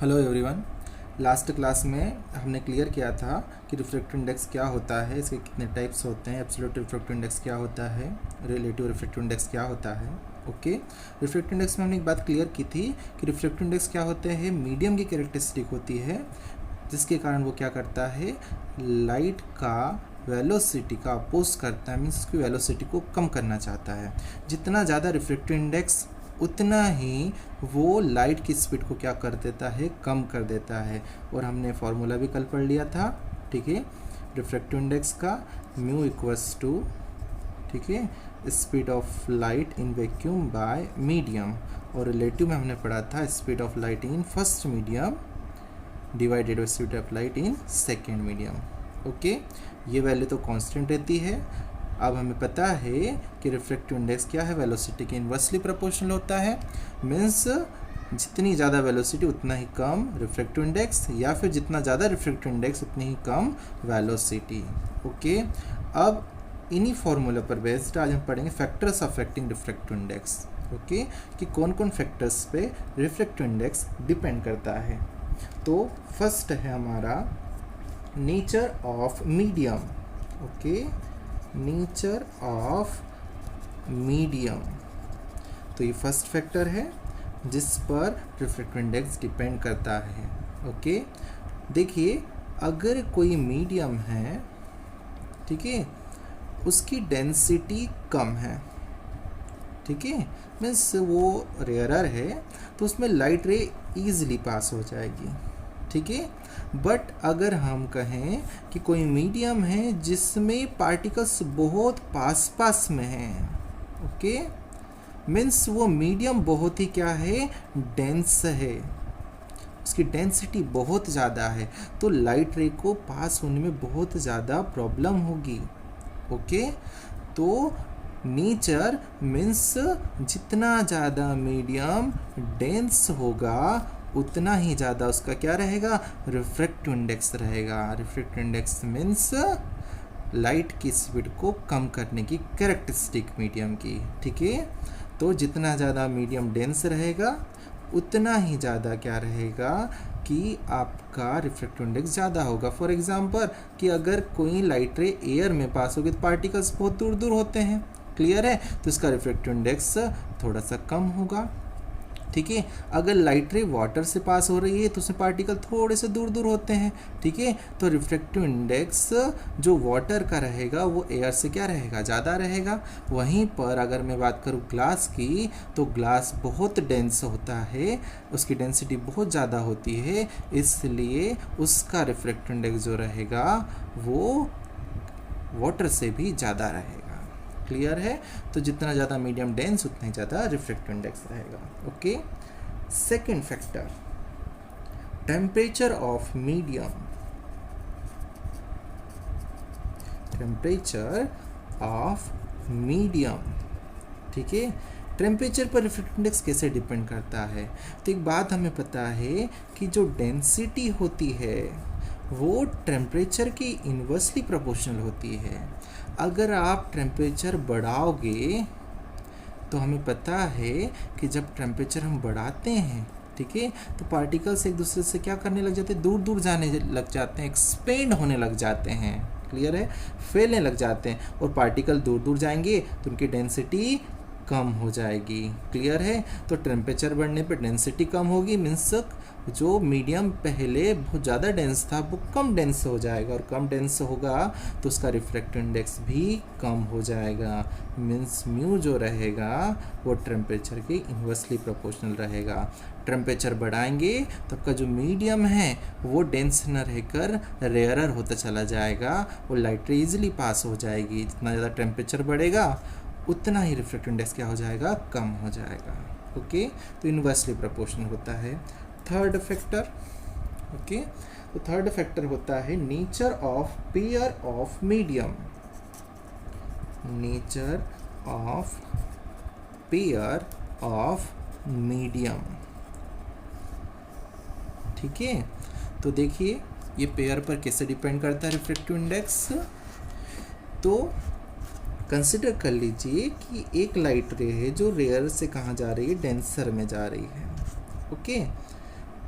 Hello everyone. Last class में हमने clear किया था कि रिफ्रैक्टिव इंडेक्स क्या होता है, इसके कितने टाइप्स होते हैं, एब्सोल्यूट रिफ्रैक्टिव इंडेक्स क्या होता है, रिलेटिव रिफ्रैक्टिव इंडेक्स क्या होता है। ओके, रिफ्रैक्टिव इंडेक्स में हमने एक बात क्लियर की थी कि रिफ्रैक्टिव इंडेक्स क्या होते हैं, मीडियम की कैरेक्टरिस्टिक होती है जिसके कारण वो क्या करता है, लाइट का वेलोसिटी का अपोज करता है, मीन्स उसकी वेलोसिटी को कम करना चाहता है। जितना ज़्यादा रिफ्रैक्टिव इंडेक्स उतना ही वो लाइट की स्पीड को क्या कर देता है, कम कर देता है। और हमने फॉर्मूला भी कल पढ़ लिया था, ठीक है, रिफ्रैक्टिव इंडेक्स का म्यू इक्वल्स टू, ठीक है, speed of light in vacuum bye medium. और रिलेटिव में हमने पढ़ा था speed of light in first medium divided by speed of light in second medium. Okay, ये वैल्यू तो कांस्टेंट रहती है। अब हमें पता है कि रिफ्रैक्टिव इंडेक्स क्या है, वेलोसिटी के इन्वर्सली प्रोपोर्शनल होता है। मीन्स जितनी ज़्यादा वेलोसिटी उतना ही कम रिफ्रैक्टिव इंडेक्स, या फिर जितना ज़्यादा रिफ्रैक्टिव इंडेक्स उतनी ही कम वेलोसिटी। ओके, अब इन्हीं फॉर्मूला पर बेस्ड आज हम पढ़ेंगे factors affecting refractive index. Okay, कि कौन कौन फैक्टर्स पे रिफ्रैक्टिव इंडेक्स डिपेंड करता है। तो फर्स्ट है हमारा nature of medium. Okay, nature of medium, तो ये फर्स्ट फैक्टर है जिस पर रिफ्रैक्टिव इंडेक्स डिपेंड करता है। ओके, देखिए अगर कोई मीडियम है, ठीक है, उसकी डेंसिटी कम है, ठीक है, मीन्स वो रेयरर है, तो उसमें लाइट रे ईजिली पास हो जाएगी, ठीक है। बट अगर हम कहें कि कोई मीडियम है जिसमें पार्टिकल्स बहुत पास पास में हैं, ओके, मीन्स वो मीडियम बहुत ही क्या है, डेंस है, उसकी डेंसिटी बहुत ज़्यादा है, तो लाइट रे को पास होने में बहुत ज़्यादा प्रॉब्लम होगी। ओके, तो नेचर मीन्स जितना ज़्यादा मीडियम डेंस होगा उतना ही ज़्यादा उसका क्या रहेगा, रिफ्रैक्टिव इंडेक्स रहेगा। रिफ्रैक्टिव इंडेक्स मीन्स लाइट की स्पीड को कम करने की कैरेक्टरिस्टिक मीडियम की, ठीक है। तो जितना ज़्यादा मीडियम डेंस रहेगा उतना ही ज़्यादा क्या रहेगा कि आपका रिफ्रैक्टिव इंडेक्स ज़्यादा होगा। फॉर एग्जांपल कि अगर कोई लाइट रे एयर में पास होगी तो पार्टिकल्स बहुत दूर दूर होते हैं, क्लियर है, तो इसका रिफ्रैक्टिव इंडेक्स थोड़ा सा कम होगा, ठीक है। अगर लाइट रे वाटर से पास हो रही है तो उसमें पार्टिकल थोड़े से दूर दूर होते हैं, ठीक है, तो रिफ्रैक्टिव इंडेक्स जो वाटर का रहेगा वो एयर से क्या रहेगा, ज़्यादा रहेगा। वहीं पर अगर मैं बात करूँ ग्लास की, तो ग्लास बहुत डेंस होता है, उसकी डेंसिटी बहुत ज़्यादा होती है, इसलिए उसका रिफ्रैक्टिव इंडेक्स जो रहेगा वो वाटर से भी ज़्यादा रहेगा, क्लियर है। तो जितना ज़्यादा मीडियम डेंस उतना ही ज़्यादा रिफ्रैक्टिव इंडेक्स रहेगा। Okay, second factor temperature of medium. Temperature of medium, ठीक है, टेम्परेचर पर रिफ्रैक्टिव इंडेक्स कैसे डिपेंड करता है। तो एक बात हमें पता है कि जो डेंसिटी होती है वो टेम्परेचर की इन्वर्सली प्रोपोर्शनल होती है। अगर आप टेम्परेचर बढ़ाओगे तो हमें पता है कि जब टेम्परेचर हम बढ़ाते हैं, ठीक है, तो पार्टिकल्स एक दूसरे से क्या करने लग जाते हैं, दूर दूर जाने लग जाते हैं, एक्सपेंड होने लग जाते हैं, क्लियर है, फैलने लग जाते हैं। और पार्टिकल दूर दूर जाएंगे तो उनकी डेंसिटी कम हो जाएगी, क्लियर है। तो टेम्परेचर बढ़ने पे डेंसिटी कम होगी, मीन्स जो मीडियम पहले बहुत ज़्यादा डेंस था वो कम डेंस हो जाएगा, और कम डेंस होगा तो उसका रिफ्रैक्टिव इंडेक्स भी कम हो जाएगा। मीन्स म्यू जो रहेगा वो टेम्परेचर के इन्वर्सली प्रोपोर्शनल रहेगा। टेम्परेचर बढ़ाएंगे तो आपका जो मीडियम है वो डेंस न रहकर रेयरर होता चला जाएगा, वो लाइट रे ईजिली पास हो जाएगी। जितना ज़्यादा टेम्परेचर बढ़ेगा उतना ही रिफ्रैक्टिव इंडेक्स क्या हो जाएगा, कम हो जाएगा। ओके, तो इन्वर्सली प्रोपोर्शनल होता है। थर्ड फैक्टर, ओके, तो थर्ड फैक्टर होता है nature of pair of medium. Nature of pair of medium, ठीक है। तो देखिए ये पेयर पर कैसे डिपेंड करता है रिफ्रैक्टिव इंडेक्स। तो कंसिडर कर लीजिए कि एक लाइट रे है जो रेयर से कहाँ जा रही है, डेंसर में जा रही है, ओके।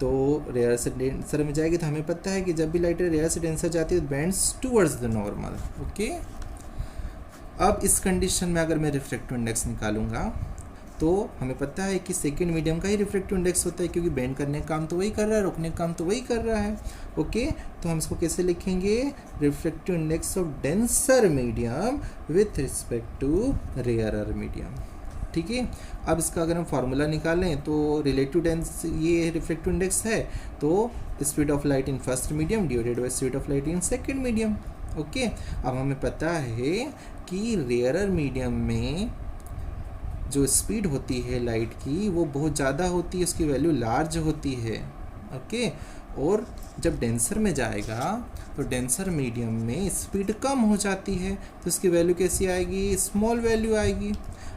तो रेयर से डेंसर में जाएगी, तो हमें पता है कि जब भी लाइट रे रेयर से डेंसर जाती है तो bends towards the normal. Okay, अब इस कंडीशन में अगर मैं रिफ्रैक्टिव इंडेक्स निकालूंगा तो हमें पता है कि सेकेंड मीडियम का ही रिफ्रैक्टिव इंडेक्स होता है, क्योंकि बेंड करने का काम तो वही कर रहा है, रोकने का काम तो वही कर रहा है। ओके, तो हम इसको कैसे लिखेंगे? Refractive index of denser medium with respect to rarer medium. ठीक है, अब इसका अगर हम फार्मूला निकालें तो रिलेटिव डेंस ये रिफ्रैक्टिव इंडेक्स है, तो speed of light in first medium divided by speed of light in second medium. Okay, अब हमें पता है कि रेयरर मीडियम में जो स्पीड होती है लाइट की वो बहुत ज़्यादा होती है, उसकी वैल्यू लार्ज होती है। ओके, और जब डेंसर में जाएगा तो डेंसर मीडियम में स्पीड कम हो जाती है, तो इसकी वैल्यू कैसी आएगी? स्मॉल वैल्यू आएगी।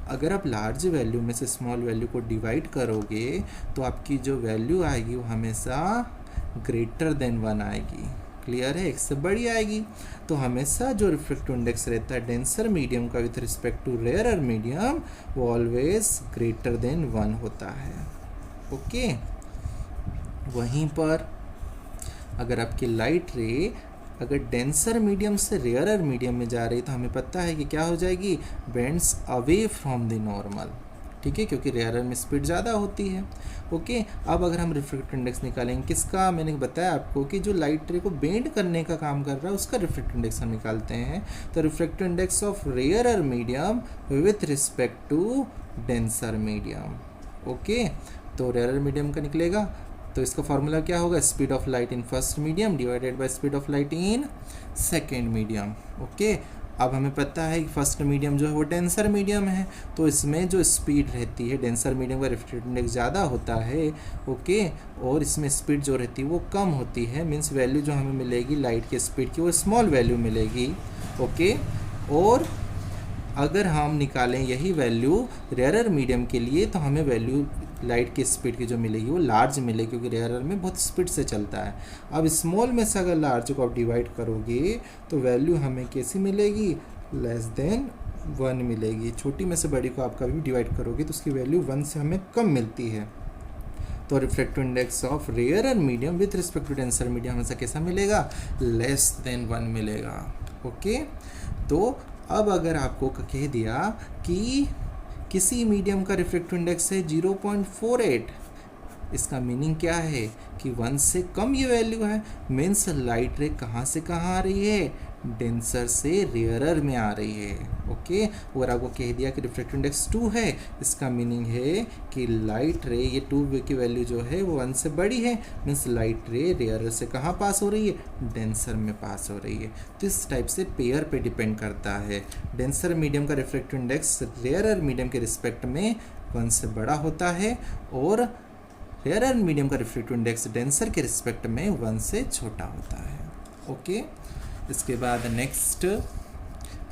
अगर आप लार्ज वैल्यू में से स्मॉल वैल्यू को डिवाइड करोगे तो आपकी जो वैल्यू आएगी वो हमेशा ग्रेटर देन 1 आएगी। क्लियर है? एक से बड़ी आएगी। तो हमेशा जो रिफ्रैक्टिव इंडेक्स रहता है डेंसर मीडियम का with respect to rarer medium वो ऑलवेज ग्रेटर देन 1 होता है। ओके, वहीं पर अगर आपकी लाइट रे अगर डेंसर मीडियम से रेयरर मीडियम में जा रही तो हमें पता है कि क्या हो जाएगी? Bends away from the normal. ठीक है, क्योंकि रेयरर में स्पीड ज़्यादा होती है। ओके, अब अगर हम रिफ्रैक्टिव इंडेक्स निकालेंगे किसका? मैंने बताया आपको कि जो लाइट रे को बेंड करने का काम कर रहा है उसका रिफ्रैक्टिव इंडेक्स हम निकालते हैं। तो refractive index of rarer medium with respect to denser medium. Okay, तो रेयरर मीडियम का निकलेगा, तो इसका फार्मूला क्या होगा? Speed of light in first medium divided by speed of light in second medium. Okay, अब हमें पता है कि फर्स्ट मीडियम जो है वो डेंसर मीडियम है, तो इसमें जो स्पीड रहती है डेंसर मीडियम का रिफ्रैक्टिव इंडेक्स ज़्यादा होता है। ओके, और इसमें स्पीड जो रहती है वो कम होती है, मीन्स वैल्यू जो हमें मिलेगी लाइट की स्पीड की वो स्मॉल वैल्यू मिलेगी। ओके, और अगर हम निकालें यही वैल्यू रेयरर मीडियम के लिए तो हमें वैल्यू लाइट की स्पीड की जो मिलेगी वो लार्ज मिलेगी, क्योंकि रेयरर में बहुत स्पीड से चलता है। अब स्मॉल में से अगर लार्ज को आप डिवाइड करोगे तो वैल्यू हमें कैसी मिलेगी? लेस देन 1 मिलेगी। छोटी में से बड़ी को आप कभी भी डिवाइड करोगे तो उसकी वैल्यू 1 से हमें कम मिलती है। तो refractive index of rarer medium with respect to denser medium हमेशा कैसा मिलेगा? लेस देन 1 मिलेगा। ओके, तो अब अगर आपको कह दिया कि किसी मीडियम का रिफ्रैक्टिव इंडेक्स है 0.48, इसका मीनिंग क्या है कि 1 से कम ये वैल्यू है, मीन्स लाइट रे कहाँ से कहाँ आ रही है? डेंसर से रेयरर में आ रही है। ओके, और आपको कह दिया कि रिफ्रैक्टिव इंडेक्स 2 है, इसका मीनिंग है कि लाइट रे ये 2 की वैल्यू जो है वो 1 से बड़ी है, मीन्स लाइट रे रेयरर से कहाँ पास हो रही है? डेंसर में पास हो रही है। तो इस टाइप से पेयर पे डिपेंड करता है। डेंसर मीडियम का रिफ्रैक्टिव इंडेक्स रेयरर मीडियम के रिस्पेक्ट में 1 से बड़ा होता है, और रेयरर मीडियम का रिफ्रैक्टिव इंडेक्स डेंसर के रिस्पेक्ट में 1 से छोटा होता है। ओके, इसके बाद next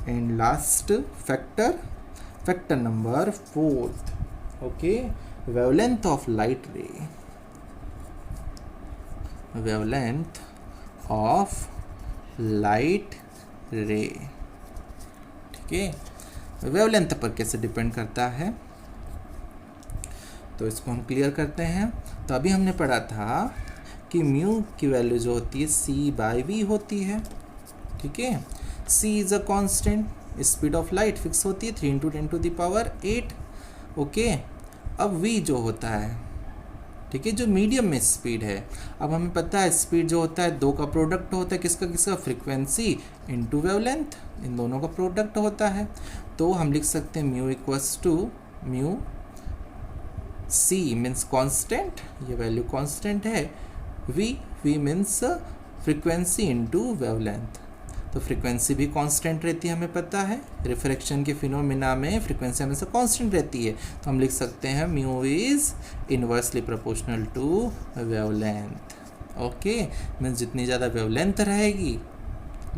and last factor number 4। Okay, wavelength of light रे। वेवलेंथ ऑफ लाइट रे। ठीक है, वेवलेंथ पर कैसे डिपेंड करता है तो इसको हम क्लियर करते हैं। तो अभी हमने पढ़ा था कि म्यू की वैल्यू जो होती है c/v होती है। ठीक है, c is a constant, speed of light fix होती है 3 × 10⁸। ओके, अब v जो होता है, ठीक है, जो मीडियम में स्पीड है। अब हमें पता है स्पीड जो होता है 2 का प्रोडक्ट होता है, किसका किसका? फ्रीक्वेंसी इनटू वेवलेंथ, इन दोनों का प्रोडक्ट होता है। तो हम लिख सकते हैं mu equals to mu c means constant, ये वैल्यू कांस्टेंट है, v means frequency into wavelength. तो फ्रीक्वेंसी भी कांस्टेंट रहती है, हमें पता है रिफ्रैक्शन के फिनोमिना में फ्रीक्वेंसी हमेशा कांस्टेंट रहती है। तो हम लिख सकते हैं mu is inversely proportional to wavelength. Okay, means जितनी ज़्यादा वेवलेंथ रहेगी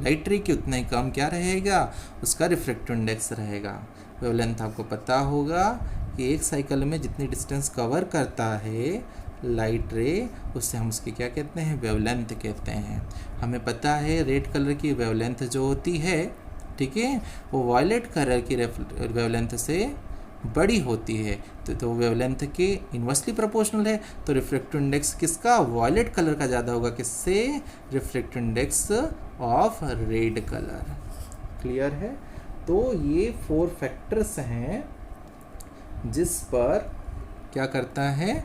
लाइट रे की उतना ही कम क्या रहेगा? उसका रिफ्रैक्टिव इंडेक्स रहेगा। वेवलेंथ आपको पता होगा कि एक साइकिल में जितनी डिस्टेंस कवर करता है लाइट रे, उससे हम उसकी क्या कहते हैं? वेवलेंथ कहते हैं। हमें पता है रेड कलर की वेवलेंथ जो होती है, ठीक है, वो वायलेट कलर की वेवलेंथ से बड़ी होती है तो वेवलेंथ के इन्वर्सली प्रोपोर्शनल है। तो रिफ्रैक्टिव इंडेक्स किसका, वॉयलेट कलर का ज़्यादा होगा, किससे, refractive index of red colour. Clear है। तो ये 4 फैक्टर्स हैं जिस पर क्या करता है,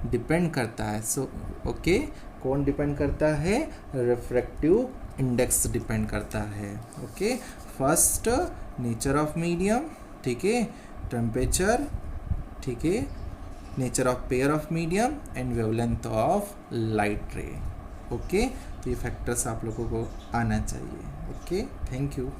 डिपेंड करता है। सो ओके, कौन डिपेंड करता है, रिफ्रैक्टिव इंडेक्स डिपेंड करता है। Okay, first nature of medium, ठीक है, टेम्परेचर, ठीक है, nature of pair of medium and wavelength of light रे। ओके, तो ये फैक्टर्स आप लोगों को आना चाहिए। Okay, thank you.